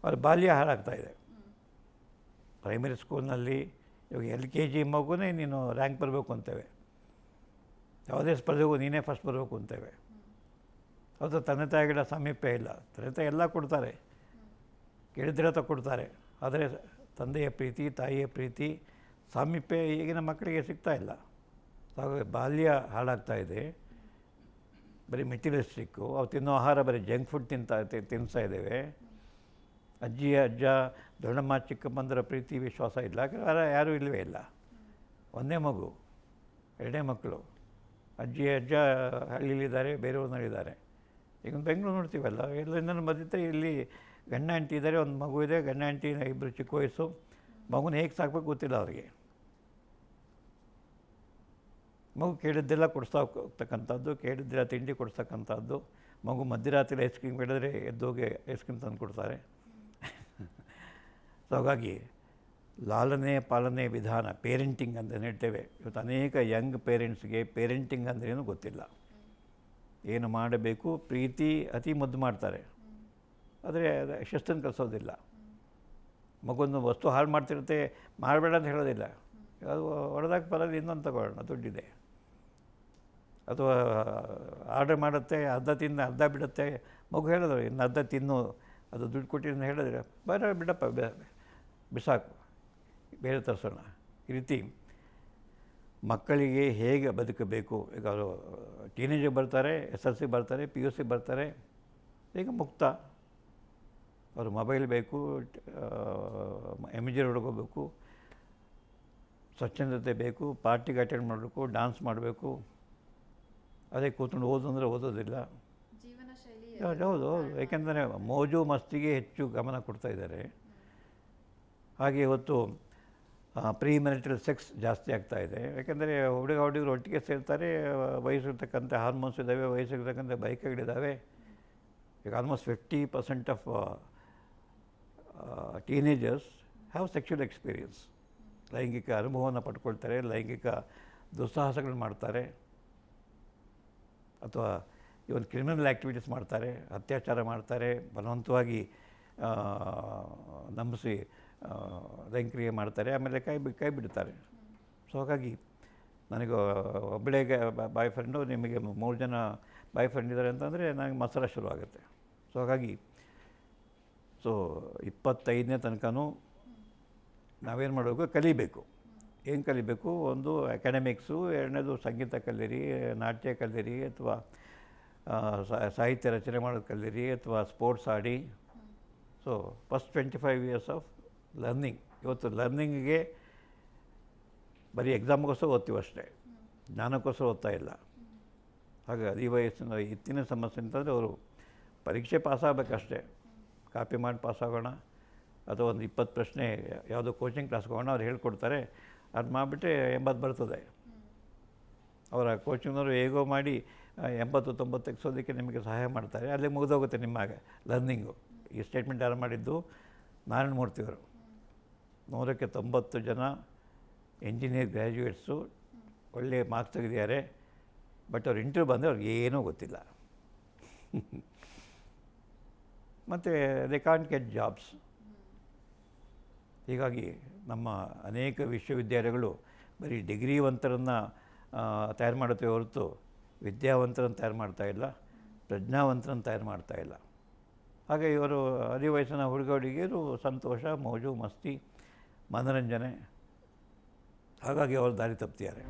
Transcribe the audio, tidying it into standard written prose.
ಅವ್ರ ಬಾಲ್ಯ ಹಾಳಾಗ್ತಾಯಿದೆ. ಪ್ರೈಮರಿ ಸ್ಕೂಲ್ನಲ್ಲಿ ಇವಾಗ LKG ಮಗುನೇ ನೀನು ರ್ಯಾಂಕ್ ಬರಬೇಕು ಅಂತೇವೆ, ಯಾವುದೇ ಸ್ಪರ್ಧೆಗೂ ನೀನೇ ಫಸ್ಟ್ ಬರಬೇಕು ಅಂತೇವೆ. ಅದು ತಂದೆ ತಾಯಿಗಳ ಸಾಮೀಪ್ಯ ಇಲ್ಲ. ತಂದೆ ತಾಯಿ ಎಲ್ಲ ಕೊಡ್ತಾರೆ, ಕೇಳಿದ್ರೆ ಕೊಡ್ತಾರೆ, ಆದರೆ ತಂದೆಯ ಪ್ರೀತಿ, ತಾಯಿಯ ಪ್ರೀತಿ, ಸಾಮೀಪ್ಯ ಈಗಿನ ಮಕ್ಕಳಿಗೆ ಸಿಗ್ತಾ ಇಲ್ಲ. ಹಾಗಾಗಿ ಬಾಲ್ಯ ಹಾಳಾಗ್ತಾಯಿದೆ. ಬರೀ ಮೆಟೀರಿಯಲಿಸ್ಟಿಕ್ಕು, ಅವು ತಿನ್ನೋ ಆಹಾರ ಬರೀ ಜಂಕ್ ಫುಡ್ ತಿನ್ನಿಸ್ತಾ ಇದ್ದೇವೆ. ಅಜ್ಜಿ ಅಜ್ಜ ದೊಡ್ಡಮ್ಮ ಚಿಕ್ಕಮ್ಮಂದರ ಪ್ರೀತಿ ವಿಶ್ವಾಸ ಇಲ್ಲ, ಯಾರೂ ಇಲ್ಲವೇ ಇಲ್ಲ. ಒಂದೇ ಮಗು, ಎರಡೇ ಮಕ್ಕಳು. ಅಜ್ಜಿ ಅಜ್ಜ ಹಳ್ಳಿಲಿದ್ದಾರೆ, ಬೇರೆಯವ್ರನ್ನಲ್ಲಿದ್ದಾರೆ. ಈಗ ಬೆಂಗಳೂರು ನೋಡ್ತೀವಲ್ಲ, ಎಲ್ಲರಿಂದನೂ ಮಧ್ಯೆ ಇಲ್ಲಿ ಗಂಡ ಹೆಂಡತಿ ಇದ್ದಾರೆ, ಒಂದು ಮಗು ಇದೆ. ಗಂಡ ಹೆಂಡತಿ ಇಬ್ಬರು ಚಿಕ್ಕ ವಯಸ್ಸು, ಮಗುನ ಹೇಗೆ ಸಾಕಬೇಕು ಗೊತ್ತಿಲ್ಲ ಅವರಿಗೆ. ಮಗು ಕೇಳಿದ್ದೆಲ್ಲ ಕೊಡಿಸ್ತಾ ಹೋಗ್ತಕ್ಕಂಥದ್ದು, ಕೇಳಿದ್ದೆಲ್ಲ ತಿಂಡಿ ಕೊಡಿಸ್ತಕ್ಕಂಥದ್ದು. ಮಗು ಮಧ್ಯರಾತ್ರಿ ಐಸ್ ಕ್ರೀಮ್ ಕೇಳಿದ್ರೆ ಎದ್ದೋಗಿ ಐಸ್ ಕ್ರೀಮ್ ತಂದು ಕೊಡ್ತಾರೆ. ಸೊ ಹಾಗಾಗಿ ಲಾಲನೆ ಪಾಲನೆ ವಿಧಾನ, ಪೇರೆಂಟಿಂಗ್ ಅಂತ ಹೇಳ್ತೇವೆ. ಇವತ್ತು ಅನೇಕ ಯಂಗ್ ಪೇರೆಂಟ್ಸ್ಗೆ ಪೇರೆಂಟಿಂಗ್ ಅಂದ್ರೇನು ಗೊತ್ತಿಲ್ಲ. ಏನು ಮಾಡಬೇಕು, ಪ್ರೀತಿ ಅತಿ ಮುದ್ದು ಮಾಡ್ತಾರೆ, ಆದರೆ ಶಿಸ್ತನ್ನು ಕಲಿಸೋದಿಲ್ಲ. ಮಗೊಂದು ವಸ್ತು ಹಾಳು ಮಾಡ್ತಿರುತ್ತೆ, ಮಾಡಬೇಡ ಅಂತ ಹೇಳೋದಿಲ್ಲ. ಅದು ಹೊಡೆದಾಗ ಬರೋದು ಇನ್ನೊಂದು ತಗೊಳ್ಳೋಣ, ದುಡ್ಡಿದೆ. ಅಥವಾ ಆರ್ಡರ್ ಮಾಡುತ್ತೆ, ಅರ್ಧ ತಿನ್ನು ಅರ್ಧ ಬಿಡುತ್ತೆ. ಮಗು ಹೇಳಿದ್ರು ಇನ್ನು ಅರ್ಧ ತಿನ್ನು, ಅದು ದುಡ್ಡು ಕೊಟ್ಟಿದ್ದು ಹೇಳಿದ್ರೆ ಬೇಡ ಬಿಡಪ್ಪ, ಬಿಸಾಕು, ಬೇರೆ ತರಿಸೋಣ. ಈ ರೀತಿ ಮಕ್ಕಳಿಗೆ ಹೇಗೆ ಬದುಕಬೇಕು. ಈಗ ಅವರು ಟೀನೇಜ್ ಬರ್ತಾರೆ, SSLC ಬರ್ತಾರೆ, PUC ಬರ್ತಾರೆ, ಈಗ ಮುಕ್ತ. ಅವರು ಮೊಬೈಲ್ ಬೇಕು, ಎಮಿಜರ್ ಹುಡುಕೋಬೇಕು, ಸ್ವಚ್ಛಂದತೆ ಬೇಕು, ಪಾರ್ಟಿಗೆ ಅಟೆಂಡ್ ಮಾಡಬೇಕು, ಡ್ಯಾನ್ಸ್ ಮಾಡಬೇಕು. ಅದೇ ಕೂತ್ಕೊಂಡು ಓದಂದರೆ ಓದೋದಿಲ್ಲ. ಹೌದು, ಏಕೆಂದರೆ ಮೋಜು ಮಸ್ತಿಗೆ ಹೆಚ್ಚು ಗಮನ ಕೊಡ್ತಾ ಇದ್ದಾರೆ. ಹಾಗೆ ಇವತ್ತು ಪ್ರೀ ಮ್ಯಾರಿಟಲ್ ಸೆಕ್ಸ್ ಜಾಸ್ತಿ ಆಗ್ತಾಯಿದೆ. ಯಾಕೆಂದರೆ ಹುಡುಗರು ಒಟ್ಟಿಗೆ ಸೇರ್ತಾರೆ, ವಯಸ್ಸಿರ್ತಕ್ಕಂಥ ಹಾರ್ಮೋನ್ಸ್ ಇದ್ದಾವೆ, ವಯಸ್ಸಿರ್ತಕ್ಕಂಥ ಬೈಕ್ಗಳಿದ್ದಾವೆ. ಈಗ almost 50% of teenagers have sexual experience. ಲೈಂಗಿಕ ಅನುಭವವನ್ನು ಪಡ್ಕೊಳ್ತಾರೆ, ಲೈಂಗಿಕ ದುಸ್ಸಾಹಸಗಳು ಮಾಡ್ತಾರೆ, ಅಥವಾ ಇವನ್ ಕ್ರಿಮಿನಲ್ ಆ್ಯಕ್ಟಿವಿಟೀಸ್ ಮಾಡ್ತಾರೆ, ಅತ್ಯಾಚಾರ ಮಾಡ್ತಾರೆ, ಬಲವಂತವಾಗಿ ನಂಬಿಸಿ ಲೈಂಗಿಕ ಮಾಡ್ತಾರೆ, ಆಮೇಲೆ ಕೈ ಬಿಡ್ತಾರೆ. ಸೊ ಹಾಗಾಗಿ ನನಗೆ ಒಬ್ಬಳೇ ಬಾಯ್ ಫ್ರೆಂಡು, ನಿಮಗೆ 3 ಜನ ಬಾಯ್ ಫ್ರೆಂಡ್ ಇದ್ದಾರೆ ಅಂತಂದರೆ ನನಗೆ ಮತ್ಸರ ಶುರುವಾಗುತ್ತೆ. ಸೊ ಹಾಗಾಗಿ 25ನೇ ತನಕನೂ ನಾವೇನು ಮಾಡಬೇಕು, ಕಲಿಬೇಕು. ಏನು ಕಲಿಬೇಕು? ಒಂದು ಅಕಾಡೆಮಿಕ್ಸು, ಎರಡನೇದು ಸಂಗೀತ ಕಲೀರಿ, ನಾಟ್ಯ ಕಲೀರಿ, ಅಥವಾ ಸಾಹಿತ್ಯ ರಚನೆ ಮಾಡೋದು ಕಲೀರಿ, ಅಥವಾ ಸ್ಪೋರ್ಟ್ಸ್ ಆಡಿ. So first 25 years of learning. ಇವತ್ತು ಲರ್ನಿಂಗಿಗೆ ಬರೀ ಎಕ್ಸಾಮ್ಗೋಸ್ಕರ ಓದ್ತೀವಿ ಅಷ್ಟೇ, ಜ್ಞಾನಕ್ಕೋಸ್ಕರ ಓದ್ತಾ ಇಲ್ಲ. ಹಾಗಾಗಿ ಈ ವಯಸ್ಸಿನ ಇತ್ತಿನ ಸಮಸ್ಯೆ ಅಂತಂದರೆ ಅವರು ಪರೀಕ್ಷೆ ಪಾಸಾಗಬೇಕಷ್ಟೇ. ಕಾಪಿ ಮಾಡಿ ಪಾಸಾಗೋಣ, ಅಥವಾ ಒಂದು 20 ಪ್ರಶ್ನೆ ಯಾವುದೋ ಕೋಚಿಂಗ್ ಕ್ಲಾಸ್ಗೆ ಹೋಗೋಣ, ಅವ್ರು ಹೇಳ್ಕೊಡ್ತಾರೆ, ಅದು ಮಾಡಿಬಿಟ್ರೆ 80 ಬರ್ತದೆ. ಅವರ ಕೋಚಿಂಗ್ನವರು ಹೇಗೋ ಮಾಡಿ 80-90 ತೆಗೆಸೋದಕ್ಕೆ ನಿಮಗೆ ಸಹಾಯ ಮಾಡ್ತಾರೆ. ಅಲ್ಲಿಗೆ ಮುಗಿದೋಗುತ್ತೆ ನಿಮ್ಮ ಲರ್ನಿಂಗು. ಈ ಸ್ಟೇಟ್ಮೆಂಟ್ ಯಾರು ಮಾಡಿದ್ದು? ನಾರಾಯಣ ಮೂರ್ತಿಯವರು. 100ಕ್ಕೆ 90 ಜನ ಎಂಜಿನಿಯರ್ ಗ್ರ್ಯಾಜುಯೇಟ್ಸು ಒಳ್ಳೆಯ ಮಾರ್ಕ್ಸ್ ತೆಗೆದಿದ್ದಾರೆ. ಬಟ್ ಅವ್ರು ಇಂಟರ್ವ್ಯೂ ಬಂದರೆ ಅವ್ರಿಗೆ ಏನೂ ಗೊತ್ತಿಲ್ಲ. ಮತ್ತು ದೇ ಕಾಂಟ್ ಗೆಟ್ ಜಾಬ್ಸ್. ಹೀಗಾಗಿ ನಮ್ಮ ಅನೇಕ ವಿಶ್ವವಿದ್ಯಾಲಯಗಳು ಬರೀ ಡಿಗ್ರಿವಂತರನ್ನು ತಯಾರು ಮಾಡುತ್ತವೆ ಹೊರತು ವಿದ್ಯಾವಂತರನ್ನು ತಯಾರು ಮಾಡ್ತಾಯಿಲ್ಲ, ಪ್ರಜ್ಞಾವಂತರನ್ನು ತಯಾರು ಮಾಡ್ತಾಯಿಲ್ಲ. ಹಾಗೆ ಇವರು ಹದಿವಯಸ್ಸಿನ ಹುಡುಗರಿಗೇನು ಸಂತೋಷ, ಮೋಜು ಮಸ್ತಿ, ಮನೋರಂಜನೆ, ಹಾಗಾಗಿ ಅವರು ದಾರಿ ತಪ್ಪಿದ್ದಾರೆ.